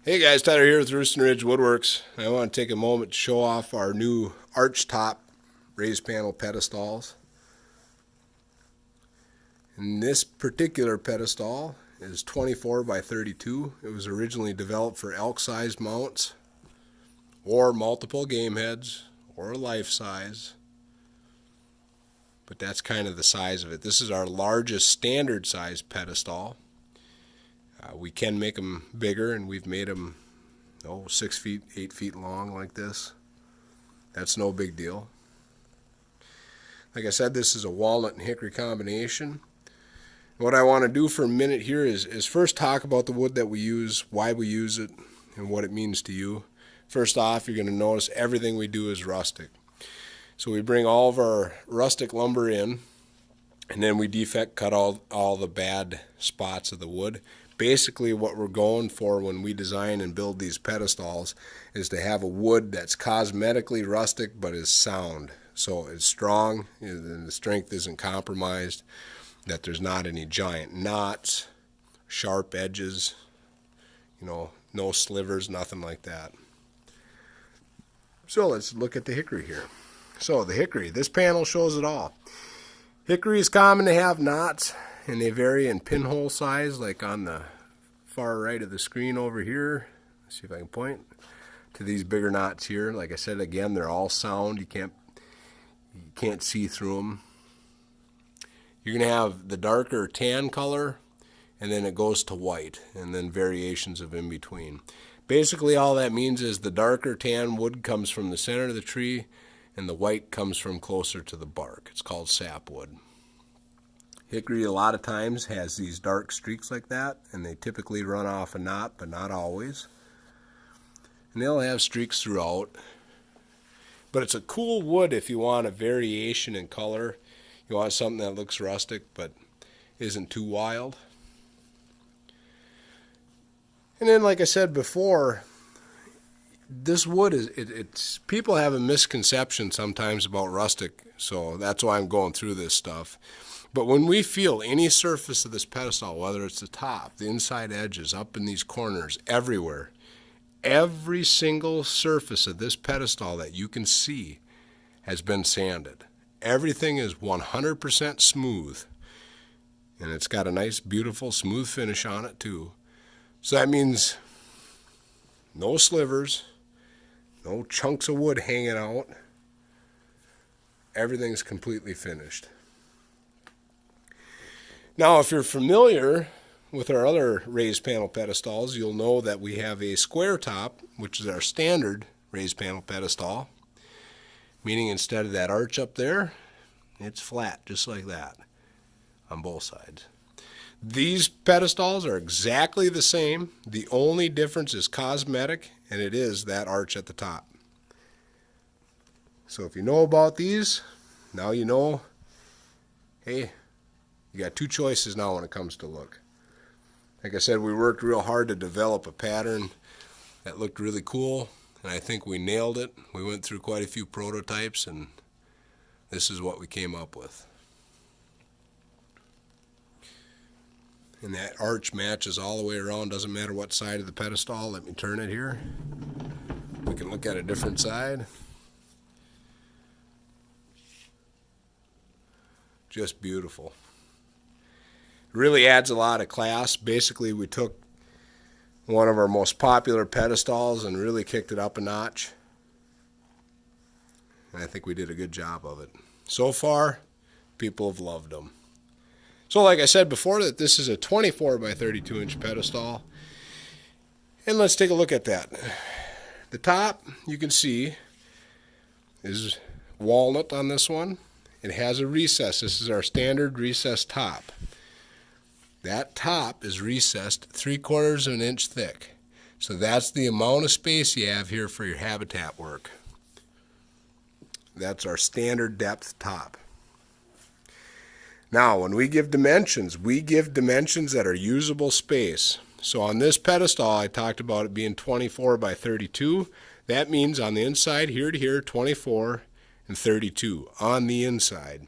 Hey guys, Tyler here with Roostin Woodworks. I want to take a moment to show off our new arch top raised panel pedestals. And this particular pedestal is 24 by 32. It was originally developed for elk-sized mounts or multiple game heads or life size. But that's kind of the size of it. This is our largest standard size pedestal. We can make them bigger, and we've made them 6 feet, 8 feet long like this. That's no big deal. Like I said, this is a walnut and hickory combination. What I want to do for a minute here is first talk about the wood that we use, why we use it, and what it means to you. First off, you're going to notice everything we do is rustic. So we bring all of our rustic lumber in, and then we defect cut all the bad spots of the wood. Basically what we're going for when we design and build these pedestals is to have a wood that's cosmetically rustic but is sound. So it's strong and the strength isn't compromised, that there's not any giant knots, sharp edges, no slivers, nothing like that. So let's look at the hickory here. So the hickory, this panel shows it all. Hickory is common to have knots, and they vary in pinhole size, like on the far right of the screen over here. Let's see if I can point to these bigger knots here. Like I said, again, they're all sound. You can't see through them. You're going to have the darker tan color, and then it goes to white, and then variations of in between. Basically, all that means is the darker tan wood comes from the center of the tree, and the white comes from closer to the bark. It's called sapwood. Hickory a lot of times has these dark streaks like that, and they typically run off a knot, but not always. And they'll have streaks throughout. But it's a cool wood if you want a variation in color. You want something that looks rustic but isn't too wild. And then, like I said before, this wood it's people have a misconception sometimes about rustic, so that's why I'm going through this stuff. But when we feel any surface of this pedestal, whether it's the top, the inside edges, up in these corners, everywhere, every single surface of this pedestal that you can see has been sanded. Everything is 100% smooth, and it's got a nice, beautiful, smooth finish on it too. So that means no slivers, no chunks of wood hanging out. Everything's completely finished. Now, if you're familiar with our other raised panel pedestals, you'll know that we have a square top, which is our standard raised panel pedestal, meaning instead of that arch up there, it's flat, just like that, on both sides. These pedestals are exactly the same. The only difference is cosmetic, and it is that arch at the top. So if you know about these, now you know, hey, you got two choices now when it comes to look. Like I said, we worked real hard to develop a pattern that looked really cool, and I think we nailed it. We went through quite a few prototypes, and this is what we came up with. And that arch matches all the way around, doesn't matter what side of the pedestal. Let me turn it here. We can look at a different side. Just beautiful. It really adds a lot of class. Basically, we took one of our most popular pedestals and really kicked it up a notch. And I think we did a good job of it. So far, people have loved them. So like I said before, that this is a 24 by 32 inch pedestal. And let's take a look at that. The top, you can see, is walnut on this one. It has a recess. This is our standard recessed top. That top is recessed 3/4 of an inch thick. So that's the amount of space you have here for your habitat work. That's our standard depth top. Now, when we give dimensions that are usable space. So on this pedestal, I talked about it being 24 by 32. That means on the inside, here to here, 24 and 32 on the inside.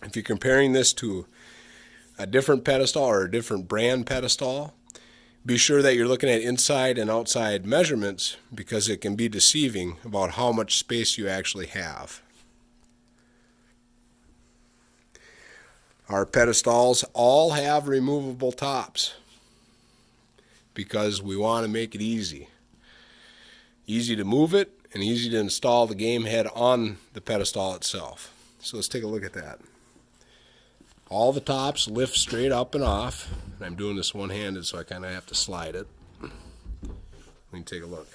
If you're comparing this to a different pedestal or a different brand pedestal, Be sure that you're looking at inside and outside measurements because it can be deceiving about how much space you actually have. Our pedestals all have removable tops because we want to make it easy. Easy to move it and easy to install the game head on the pedestal itself. So let's take a look at that. All the tops lift straight up and off. And I'm doing this one-handed, so I kind of have to slide it. We can take a look.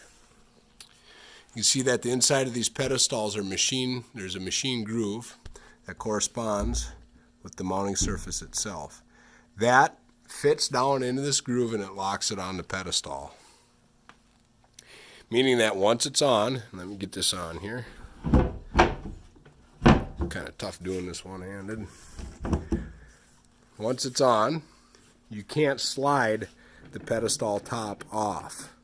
You can see that the inside of these pedestals are machined. There's a machine groove that corresponds with the mounting surface itself. That fits down into this groove and it locks it on the pedestal. Meaning that once it's on, let me get this on here. Kind of tough doing this one-handed. Once it's on, you can't slide the pedestal top off.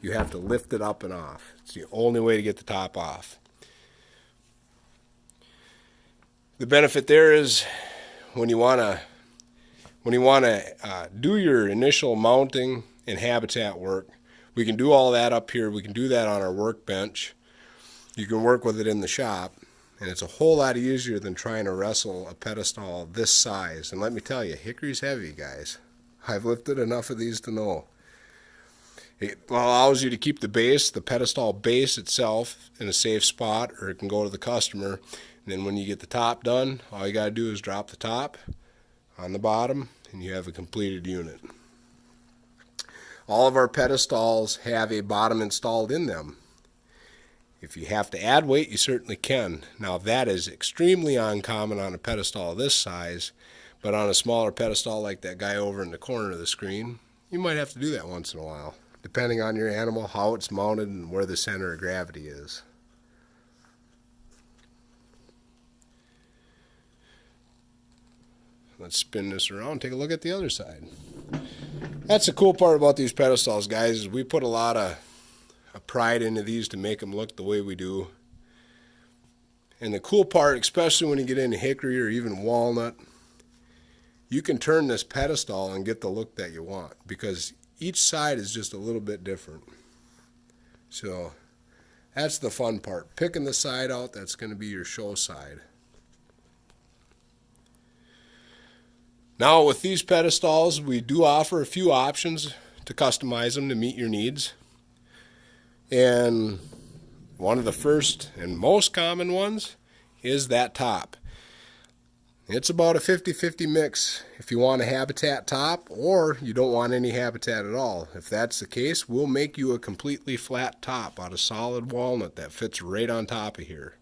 You have to lift it up and off. It's the only way to get the top off. The benefit there is when you want to do your initial mounting and habitat work, we can do all that up here. We can do that on our workbench. You can work with it in the shop. And it's a whole lot easier than trying to wrestle a pedestal this size. And let me tell you, Hickory's heavy, guys. I've lifted enough of these to know. It allows you to keep the base, the pedestal base itself, in a safe spot, or it can go to the customer. And then when you get the top done, all you got to do is drop the top on the bottom, and you have a completed unit. All of our pedestals have a bottom installed in them. If you have to add weight, you certainly can. Now that is extremely uncommon on a pedestal this size, but on a smaller pedestal like that guy over in the corner of the screen, you might have to do that once in a while, depending on your animal, how it's mounted, and where the center of gravity is. Let's spin this around and take a look at the other side. That's the cool part about these pedestals, guys, is we put a lot of pride into these to make them look the way we do. And the cool part, especially when you get into Hickory or even Walnut, you can turn this pedestal and get the look that you want because each side is just a little bit different. So that's the fun part. Picking the side out that's going to be your show side. Now with these pedestals, we do offer a few options to customize them to meet your needs. And one of the first and most common ones is that top. It's about a 50-50 mix if you want a habitat top or you don't want any habitat at all. If that's the case, we'll make you a completely flat top out of solid walnut that fits right on top of here.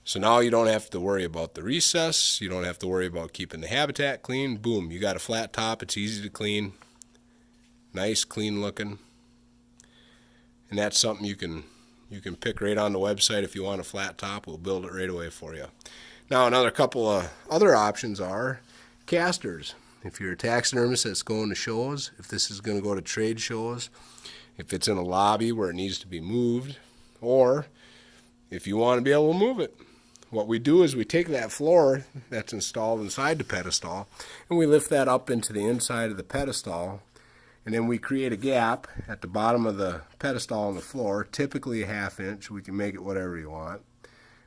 So now you don't have to worry about the recess. You don't have to worry about keeping the habitat clean. Boom, you got a flat top. It's easy to clean. Nice, clean looking. And that's something you can pick right on the website. If you want a flat top, we'll build it right away for you. Now another couple of other options are casters. If you're a taxidermist that's going to shows, if this is going to go to trade shows, if it's in a lobby where it needs to be moved, or if you want to be able to move it. What we do is we take that floor that's installed inside the pedestal and we lift that up into the inside of the pedestal. And then we create a gap at the bottom of the pedestal on the floor, typically a 1/2 inch. We can make it whatever you want.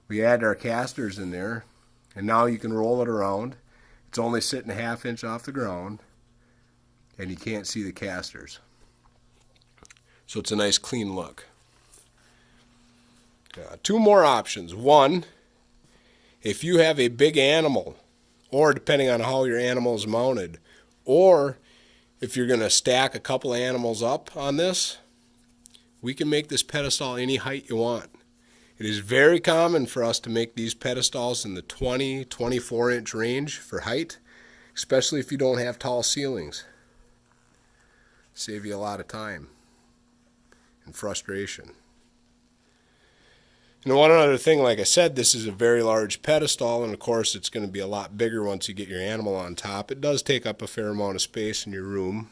We add our casters in there, and now you can roll it around. It's only sitting a 1/2 inch off the ground, and you can't see the casters. So it's a nice clean look. Two more options. One, if you have a big animal, or depending on how your animal is mounted, or if you're going to stack a couple animals up on this, we can make this pedestal any height you want. It is very common for us to make these pedestals in the 20-24 inch range for height, especially if you don't have tall ceilings. Save you a lot of time and frustration. And one other thing, like I said, this is a very large pedestal, and of course it's going to be a lot bigger once you get your animal on top. It does take up a fair amount of space in your room.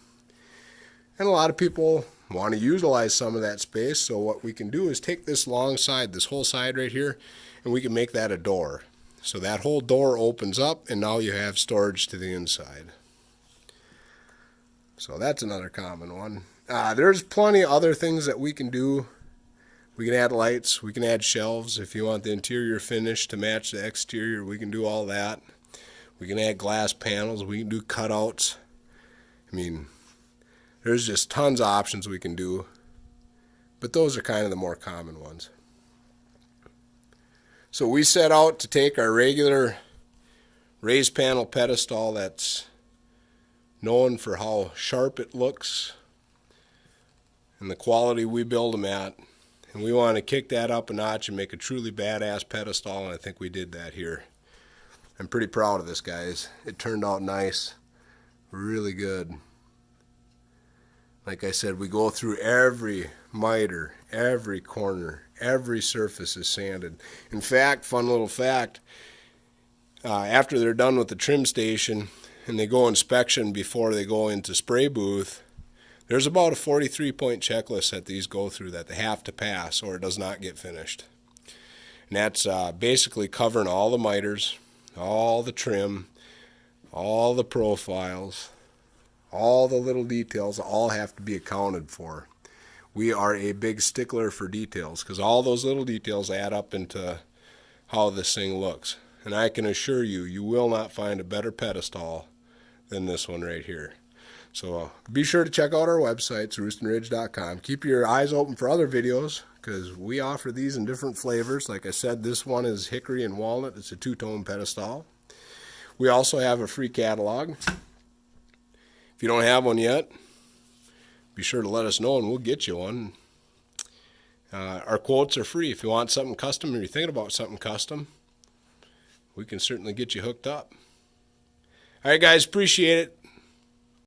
And a lot of people want to utilize some of that space, so what we can do is take this long side, this whole side right here, and we can make that a door. So that whole door opens up, and now you have storage to the inside. So that's another common one. There's plenty of other things that we can do. We can add lights, we can add shelves. If you want the interior finish to match the exterior, we can do all that. We can add glass panels, we can do cutouts. I mean, there's just tons of options we can do, but those are kind of the more common ones. So we set out to take our regular raised panel pedestal that's known for how sharp it looks and the quality we build them at, and we want to kick that up a notch and make a truly badass pedestal, and I think we did that here. I'm pretty proud of this, guys. It turned out nice, really good. Like I said, we go through every miter, every corner, every surface is sanded. In fact, fun little fact, after they're done with the trim station and they go inspection before they go into spray booth, there's about a 43-point checklist that these go through that they have to pass or it does not get finished. And that's basically covering all the miters, all the trim, all the profiles, all the little details, all have to be accounted for. We are a big stickler for details because all those little details add up into how this thing looks. And I can assure you, you will not find a better pedestal than this one right here. So be sure to check out our website, roostinridge.com. Keep your eyes open for other videos because we offer these in different flavors. Like I said, this one is Hickory and Walnut. It's a two-tone pedestal. We also have a free catalog. If you don't have one yet, be sure to let us know and we'll get you one. Our quotes are free. If you want something custom or you're thinking about something custom, we can certainly get you hooked up. All right, guys, appreciate it.